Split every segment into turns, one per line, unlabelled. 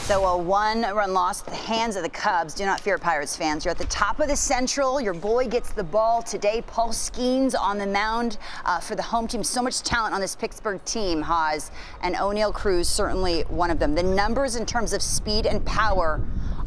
So a one-run loss at the hands of the Cubs. Do not fear, Pirates fans. You're at the top of the Central. Your boy gets the ball today. Paul Skeens on the mound for the home team. So much talent on this Pittsburgh team, Haas, and Oneil Cruz certainly one of them. The numbers in terms of speed and power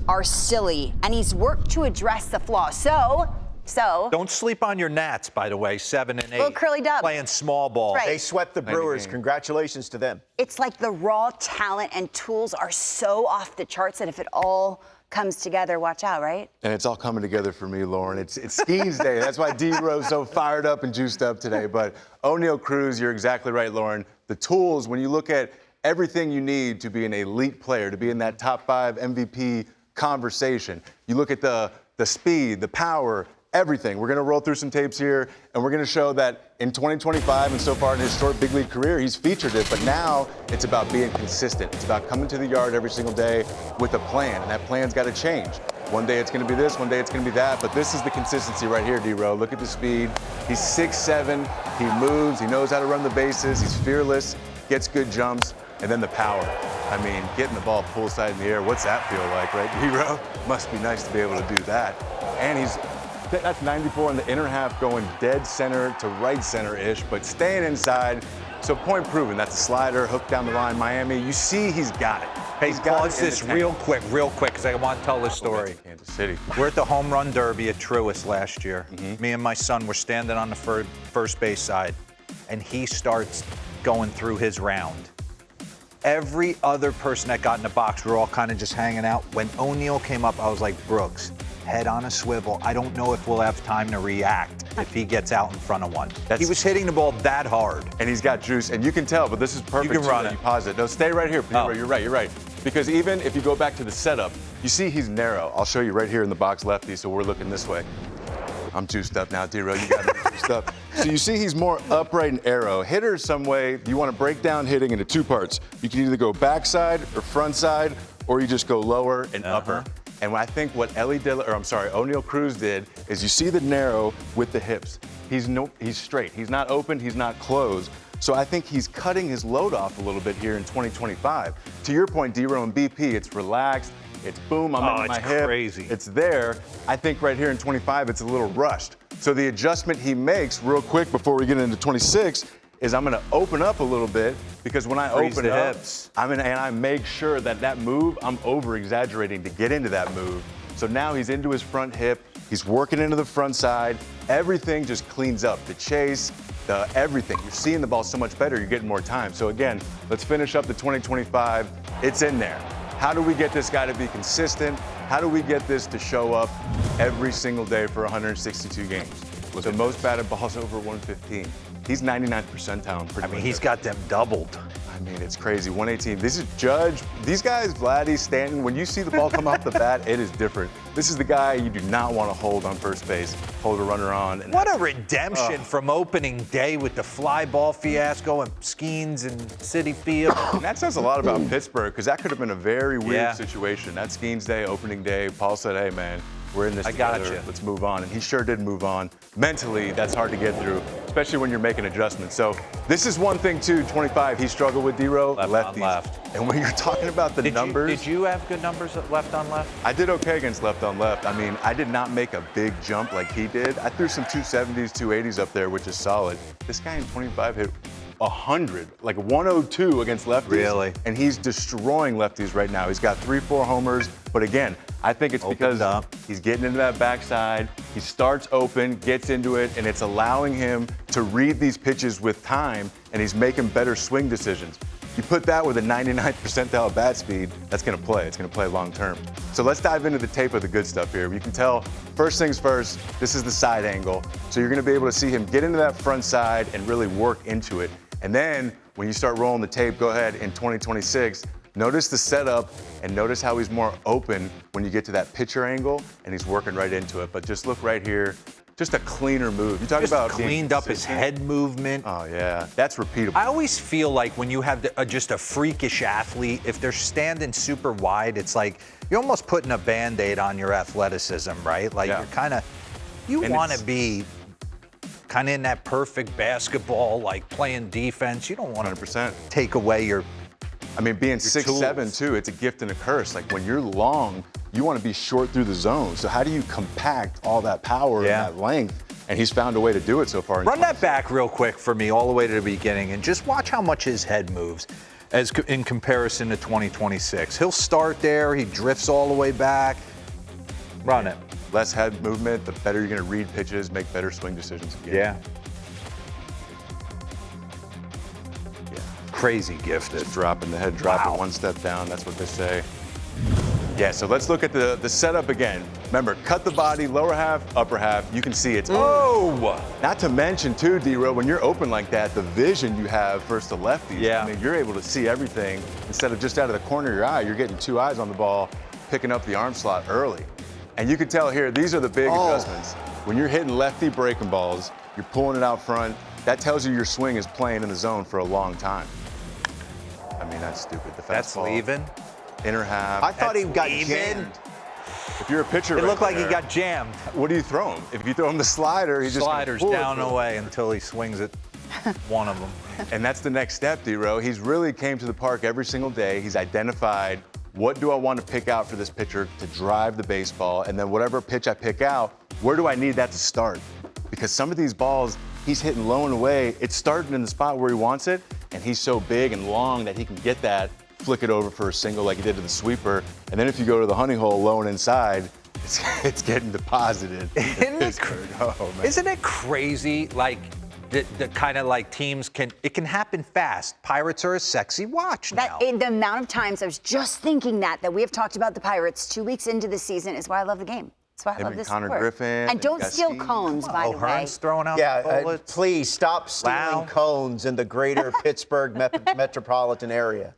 are silly, and he's worked to address the flaws. So
don't sleep on your Nats, by the way, 7 and 8.
Little curly dub.
Playing small ball.
Right.
They swept the Brewers. Congratulations to them.
It's like the raw talent and tools are so off the charts that if it all comes together, watch out, right?
And it's all coming together for me, Lauren. It's Skeens Day. That's why DeRosa's so fired up and juiced up today. But Oneil Cruz, you're exactly right, Lauren. The tools, when you look at everything you need to be an elite player, to be in that top 5 MVP conversation, you look at the speed, the power, everything. We're going to roll through some tapes here, and we're going to show that in 2025 and so far in his short big league career, he's featured it. But now it's about being consistent. It's about coming to the yard every single day with a plan, and that plan's got to change. One day it's going to be this, one day it's going to be that, but this is the consistency right here, D-Ro. Look at the speed. He's 6'7", he moves, he knows how to run the bases, he's fearless, gets good jumps, and then the power. I mean, getting the ball pull side in the air, what's that feel like, right, D-Ro? Must be nice to be able to do that. And that's 94 in the inner half, going dead center to right center-ish, but staying inside. So point proven. That's a slider, hook down the line, Miami. You see he's got it.
Hey, pause this real quick, because I want to tell this story.
Kansas City.
We're at the home run derby at Truist last year. Me and my son were standing on the first base side, and he starts going through his round. Every other person that got in the box, we were all kind of just hanging out. When Oneil came up, I was like, Brooks, head on a swivel. I don't know if we'll have time to react if he gets out in front of one. He was hitting the ball that hard.
And he's got juice, and you can tell, but this is perfect.
You can run it.
You pause it. No, stay right here. You're right. Because even if you go back to the setup, you see he's narrow. I'll show you right here in the box lefty, so we're looking this way. I'm juiced up now, D-Ro. You got me juiced up. So you see he's more upright and arrow. Hitters, some way, you want to break down hitting into 2 parts. You can either go backside or front side, or you just go lower and upper. And I think what Oneil Cruz did is you see the narrow with the hips. He's straight. He's not open. He's not closed. So I think he's cutting his load off a little bit here in 2025. To your point, D-Ro and BP, it's relaxed. It's boom, I'm in my hip.
Crazy.
It's there. I think right here in 25, it's a little rushed. So the adjustment he makes real quick before we get into 26 is I'm going to open up a little bit, because when I open up, and I make sure that move, I'm over-exaggerating to get into that move. So now he's into his front hip. He's working into the front side. Everything just cleans up. The chase, everything. You're seeing the ball so much better. You're getting more time. So again, let's finish up the 2025. It's in there. How do we get this guy to be consistent? How do we get this to show up every single day for 162 games? So most batted balls over 115. He's 99th percentile.
I mean, he's got them doubled.
I mean, it's crazy. 118. This is Judge. These guys, Vladdy, Stanton, when you see the ball come off the bat, it is different. This is the guy you do not want to hold on first base, hold a runner on. And
what a redemption from opening day with the fly ball fiasco and Skeens and Citi Field.
And that says a lot about Pittsburgh, because that could have been a very weird situation. That Skeens Day, opening day, Paul said, hey, man, we're in this together. Let's move on. And he sure did move on. Mentally, that's hard to get through, especially when you're making adjustments. So this is one thing, too, 25. He struggled with D-Ro.
Left on left.
And when you're talking about the numbers.
Did you have good numbers at left on left?
I did okay against left on left. I mean, I did not make a big jump like he did. I threw some 270s, 280s up there, which is solid. This guy in 25 hit 100, like 102 against lefties. Really? And he's destroying lefties right now. He's got 3-4 homers. But again, I think it's because he's getting into that backside. He starts open, gets into it, and it's allowing him to read these pitches with time, and he's making better swing decisions. You put that with a 99th percentile bat speed, that's going to play. It's going to play long term. So let's dive into the tape of the good stuff here. You can tell, first things first, this is the side angle. So you're going to be able to see him get into that front side and really work into it. And then when you start rolling the tape, go ahead in 2026, notice the setup and notice how he's more open when you get to that pitcher angle and he's working right into it. But just look right here. Just a cleaner move. You talk about
cleaned up his head movement.
Oh, yeah. That's repeatable.
I always feel like when you have just a freakish athlete, if they're standing super wide, it's like you're almost putting a Band-Aid on your athleticism, right? Like you're kind of, you want to be kind of in that perfect basketball, like playing defense. You don't want to take away your
I mean, being 6'7", too, it's a gift and a curse. Like, when you're long, you want to be short through the zone. So how do you compact all that power and that length? And he's found a way to do it so far.
Run that back real quick for me all the way to the beginning and just watch how much his head moves in comparison to 2026. He'll start there. He drifts all the way back. Run it.
Less head movement, the better you're going to read pitches, make better swing decisions again.
Yeah. Crazy gifted.
Just dropping the head, dropping one step down. That's what they say. Yeah, so let's look at the setup again. Remember, cut the body, lower half, upper half. You can see it's.
Oh!
Not to mention, too, D-Ro, when you're open like that, the vision you have versus the lefties.
Yeah.
I mean, you're able to see everything. Instead of just out of the corner of your eye, you're getting two eyes on the ball, picking up the arm slot early. And you can tell here, these are the big adjustments. When you're hitting lefty breaking balls, you're pulling it out front. That tells you your swing is playing in the zone for a long time. I mean, that's stupid. The fastball.
That's leaving.
Inner half.
I thought he got
leaving.
jammed.
If you're a pitcher,
It looked like he got jammed.
What do you throw him? If you throw him the slider, he's just
Sliders down and away until he swings it. One of them.
And that's the next step, D-Ro. He's really came to the park every single day. He's identified what do I want to pick out for this pitcher to drive the baseball, and then whatever pitch I pick out, where do I need that to start? Because some of these balls, he's hitting low and away. It's starting in the spot where he wants it, and he's so big and long that he can get that, flick it over for a single like he did to the sweeper. And then if you go to the honey hole low and inside, it's getting deposited.
Isn't it crazy? Like the kind of like teams it can happen fast. Pirates are a sexy watch now.
The amount of times I was just thinking that we have talked about the Pirates 2 weeks into the season is why I love the game. That's why I love this
Connor
sport.
Griffin.
And don't steal cones, by the way.
Hearn's throwing out
Please stop stealing cones in the greater Pittsburgh metropolitan area.